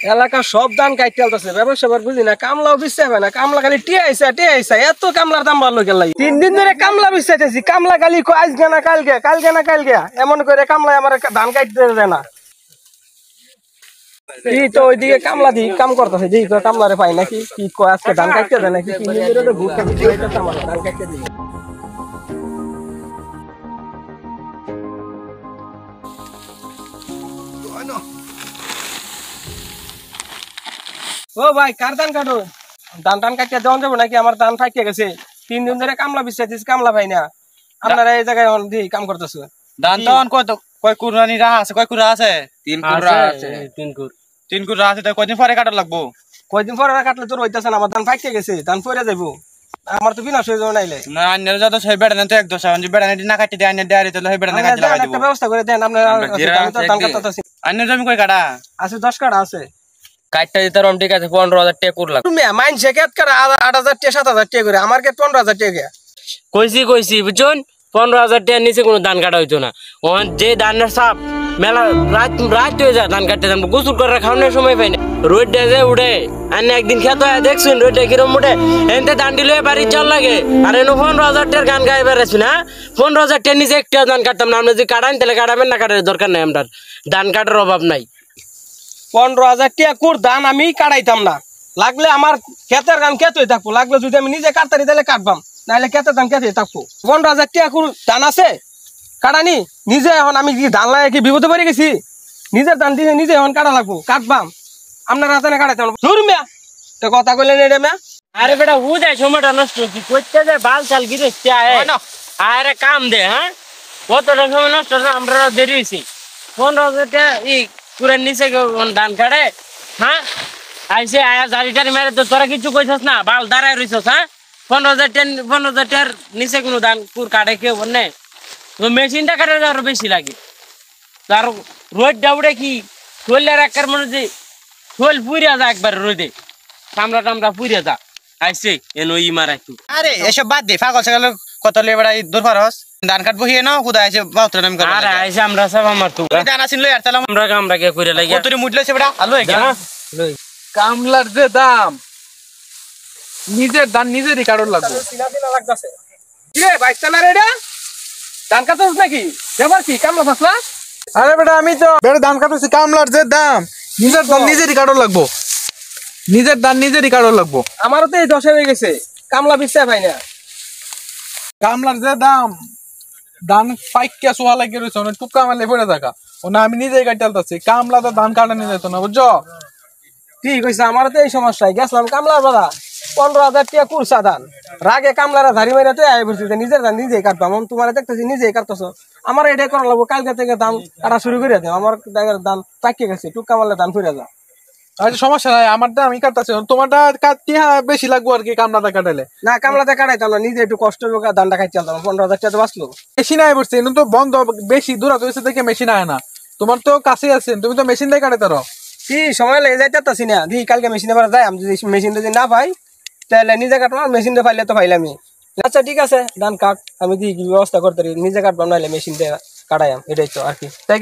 এলাকা সব ধান কাটতে আলতেছে, ব্যবসা বুঝি না, কামলাও বিচ্ছে হবে না, কামলা খালি টিয়া আইসা এত কামলার দাম বাড়লো গেল। 3 দিন ধরে কামলা বিচ্ছাইতেছি, কামলা খালি আজকে না কালকে এমন করে কামলা আমার ধান কাটতে দেয় না। এই তো ওইদিকে কামলা দি কাম করতেছে, যে কামলারে পাই নাকি কি কয় আজকে ধান কাটতে দেয় নাকি ধান কাটতে দিই। ও ভাই কার ধান কাটো? ধান কাটতে দেওয়া যাবো নাকি? আমার ধান ফাইকে গেছে, 3 দিন ধরে কামলা বিচ্ছাইতেছি, কামলা পাই না। আপনারা এই জায়গায় কাম করতেছে। ধান তো কয় কুরানি রাহা আছে? কয় কুরা আছে? 3 কুরা আছে। 3 কুরা আছে। তাই কয়দিন পরে কাটা লাগবো? কয়দিন পরে কাটলে তোর হইতাছে না, আমার ধান ফাইকে গেছে, ধান পরে যাবো, আমার তো বিনাশ হয়ে যাবে নাইলে। না আন্নের যত সেই বেড়া না তো এক দোষ, আমি বেড়া না কাটতে দেয় আন্নের দেয়ারে তাহলে সেই বেড়া না কাটতে লাগাই দেব। একটা ব্যবস্থা করে দেন আপনারা, আমি তো ধান কাটতাছি। আন্নের জমি কয় কাটা আছে? 10 কাটা আছে। কাটটা দিতে রম ঠিক আছে, 15,000 টাকা কুর লাগবে। তুমি মাইনছে কেট কাটা 8,000 টাকা 7,000 টাকা করে, আমার কেট 15,000 টাকা। কইছি বুঝছেন, 15,000 টাকার নিচে কোনো ধান কাটা হইতো না। ওখান যে ধানের সাপ মেলা রাত হয়ে যায় ধান কাটতে জানবো, গোসল করে খাওয়ানোর সময় পাই না। রোদ যে উঠে আর একদিন খেতে হয় দেখছুন রোদটা কিরম উঠে, এনতে ধান দিলে বাড়ি চল লাগে। আর এনে 15,000 টাকার গান গায়ে বেড়াচ্ছি না, 15,000 টাকার নিচে একটা ধান কাটতাম না। আপনি যদি কাটান তাহলে কাটাবেন, না কাটার দরকার নাই, আমার ধান কাটার অভাব নাই। 15,000 টাকা কুর ধান আমি কাটাইতাম না, লাগলে আমার ক্ষেতের ধান ক্ষেতই থাকবো, লাগলে যদি আমি নিজে কাটতারি তাহলে কাটবাম, নাহলে ক্ষেতের ধান ক্ষেতেই থাকবো। 15,000 টাকা কুর ধান আছে কাটানি নিজে, এখন আমি কি ধান লাগে কি বিপদে পড়ে গেছি? নিজের ধান দিয়ে নিজে এখন কাটা লাগবো, কাটবাম, আপনার হাতে না কাটাইতাম না। ধর মিয়া তো কথা কইলেন এটা মিয়া। আরে বেটা হু যায় সময়টা নষ্ট কি করতে যায়, বাল চাল গিরে আরে কাম দে। হ্যাঁ কতটা সময় নষ্ট, আমরা দেরি হয়েছি। 15,000 টাকা ই কুরের নিচে ধান কাটে। হ্যাঁ আইসে আয়া জারি টারি মেরে তো তোরা কিছু কইছস না, বাল দাঁড়ায় রইছস। হ্যাঁ 15,000 টাকার নিচে কোনো ধান কুর কাটে কেউ বলে? মেশিনটা কাটে আরো বেশি লাগে। তার রোদ ডাউড়ে কি শোলের একার মনে যে শোল পুড়িয়া যা, একবার রোদে টামরা পুড়িয়া যা। আইসে এনো ই মারা একটু। আরে এসব বাদ দে, পাগল ছাগল কত লে বেড়া দূর পারস। ধান কাটবো হিয়ে না খুদা আইছে বাউত্র নাম করে। আরে আইসে আমরা সব আমার তো ধান আসিন লই আর তালাম আমরা কে কইরা লাগি কতরি মুডলেছে বেড়া আলো এগা। কামলার যে দাম, নিজের ধান নিজেরই কারণ লাগবে। সিনা সিনা লাগতাছে কি রে ভাই? না রে এটা ধান কাটছস নাকি? ব্যাপার কি কামলা ফাসলা? আরে বেটা আমি তো বেটা ধান কাটতেছি, কামলার যে দাম, নিজের ধান নিজেরই কারণ লাগবো, নিজের ধান নিজেরই কারণ লাগবো। আমারও তো এই 10 হয়ে গেছে, কামলা বিচ্ছে পাই না। কামলার যে দাম, ধান পাইকিয়া সোয়া লাগে রয়েছে, অনেক টুকা মারলে পড়ে থাকা। ও না আমি নিজেই কাটতে আলতাছি, কামলা তো ধান কাটা নিয়ে যেত না, বুঝছো? ঠিক হয়েছে, আমারও তো এই সমস্যায় গেছিলাম কামলার বাড়া, 15,000 টাকা কুরসা ধান, রাগে কামলারা ধারি মাইরা তো আয় বলছি নিজের ধান নিজেই কাটবাম। তোমার দেখতেছি নিজেই কাটতেছ, আমার এটাই করা লাগবো। কালকে থেকে ধান কাটা শুরু করে দেয়, আমার ধান পাকিয়ে গেছে, টুকা মারলে ধান ফুরে যা। আচ্ছা সমস্যা নাই, আমারটা আমি কাটতেছি, তোমারটা বেশি লাগবো আর কি কামলাটা কাটালে। না কামলাতে কাটাইতাম না, নিজে একটু কষ্ট হবে, ধানটা খাইতে চালতাম। 15,000 টাকা তো বাঁচলো। মেশিন আয় পড়ছে, এনে তো বন্ধ, বেশি দূরাত হয়েছে দেখে মেশিন আয় না। তোমার তো কাছে আছেন, তুমি তো মেশিন দিয়ে কাটাতে পারো। কি সময় লেগে যাইতেছি না, দি কালকে মেশিনে পারা যায়। আমি যদি মেশিন যদি না পাই তাহলে নিজে কাটবো, মেশিনটা পাইলে তো পাইলামই। আচ্ছা ঠিক আছে, ধান কাট, আমি দি কি ব্যবস্থা করতে পারি, নিজে কাটবাম, নাহলে মেশিন দিয়ে কাটাইম, এটাই তো আর কি। তাই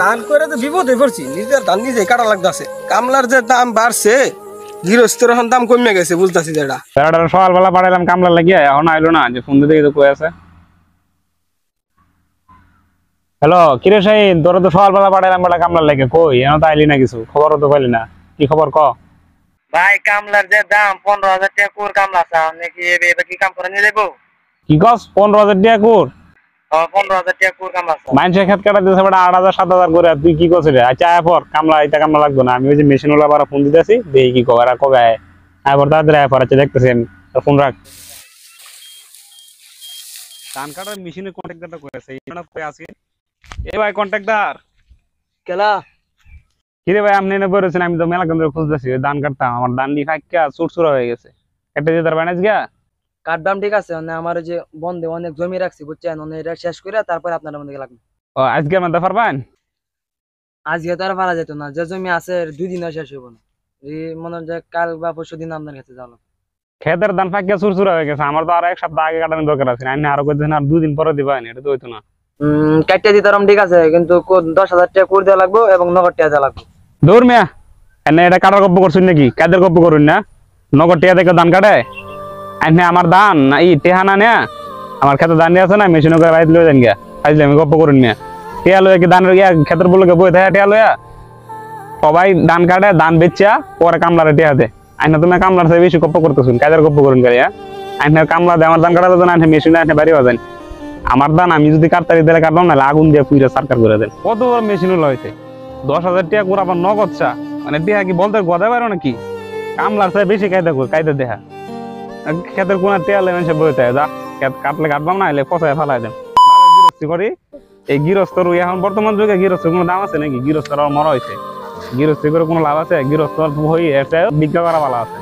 ধান করে তো বিপদে পড়ছি, নিজের ধান নিজে কাটা লাগতেছে। কামলার যে দাম বাড়ছে, গৃহস্থের এখন দাম কমে গেছে, বুঝতেছি যেটা। সকালবেলা পাঠাইলাম কামলা লাগিয়ে, এখন আইলো না, যে ফোন দিতে কই আছে। হ্যালো কিরে শাহিন, তোরা তো সকালবেলা পাঠাইলাম বেলা কামলা লাগে, কই এখন তো আইলি না, কিছু খবরও তো পাইলি না, কি খবর ক? ভাই কামলার যে দাম, 15,000 টাকা কুর কামলা চাও নাকি? এবার কি কাম করে নিয়ে যাবো? কি কস 15,000 টাকা কুর? 15,000 টাকা কুর কামলা চাও। মানুষের খেত কাটা দিতেছে বেটা 8,000 7,000 করে, তুই কি করছিস? আচ্ছা আয় পর, কামলা এটা কামলা লাগবে না, আমি ওই যে মেশিন ওলা ফোন দিতেছি, দেখি কি কবে আর কবে আয়। আয় পর তাড়াতাড়ি আয় পর, আচ্ছা দেখতেছি আমি, ফোন রাখ। ধান কাটার মেশিনের কন্ট্রাক্টরটা করেছে আজকে। এ ভাই কন্ট্রাক্টর কেলা কিরে ভাই, আপনি এনে বলেছেন, আমি তো মেলা কেন্দ্রে খুঁজতেছি ধান কাটতাম, আমার ধান দিয়ে ফাঁকা চুরচুরা হয়ে গেছে, একটা দিয়ে তার বানাইছ গা। কাটবাম ঠিক আছে, মানে আমার যে বন্ধে অনেক জমি রাখছি বুঝছেন, এটা শেষ করে তারপরে আপনার মধ্যে লাগবে। ও আজকে মধ্যে পারবেন? আজকে তো আর পারা যেত না, যে জমি আছে 2 দিনও শেষ হইব না, এই মনে হয় যে কাল বা পরশু দিন আপনার কাছে যাবো। খেতের ধান ফাঁকা চুরচুরা হয়ে গেছে, আমার তো আরো 1 সপ্তাহ আগে কাটানোর দরকার আছে, আমি আরো কয়েকদিন আর 2 দিন পরে দিবেন, এটা তো হইতো না। কাটিয়ে দিতাম ঠিক আছে, কিন্তু 10,000 টাকা করে দেওয়া লাগবে এবং নগদ টাকা দেওয়া লাগবে। দৌড় মিয়া, এনে এটা কাটার গপ্প করছুন নাকি কাদের গপ্প করুন না নগদ টিয়া দেখে ধান কাটে এনে আমার ধান না ই টেহা না নেয়া আমার খেতে ধান দিয়ে আছে না মেশিনে করে বাইরে লয়ে যান গিয়া আইলে আমি গপ্প করুন না টিয়া লয়ে কি ধানের ইয়া খেতের বলে বই থাকে টিয়া লয়া সবাই ধান কাটে ধান বেচা পরে কামলারে টিয়া দে আইনা তুমি কামলার চেয়ে বেশি গপ্প করতেছুন কাদের গপ্প করুন গাড়ি হ্যাঁ আইনে কামলা দে আমার ধান কাটাতে দেন আইনে মেশিনে আইনে বাড়ি বাজান আমার ধান আমি যদি কাটতারি দিলে কাটলাম না আগুন দিয়ে পুইরা সরকার করে দেন কত বড় মেশিন হয়েছে 10,000 টাকা করে আবার নগদ চা মানে টিয়া কি বলতে গদা পারো নাকি কামলার চেয়ে বেশি কায়দা দেখা খেতের কোন টিয়া লেন সে বইতে যা কাটলে কাটবাম না এলে ফসায় ফেলাই দেন ভালো গৃহস্থী করি এই গৃহস্থর এখন বর্তমান যুগে গৃহস্থের কোনো দাম আছে নাকি গৃহস্থর মরা হয়েছে গৃহস্থী করে কোনো লাভ আছে গৃহস্থ হয়ে বিজ্ঞা করা ভালো আছে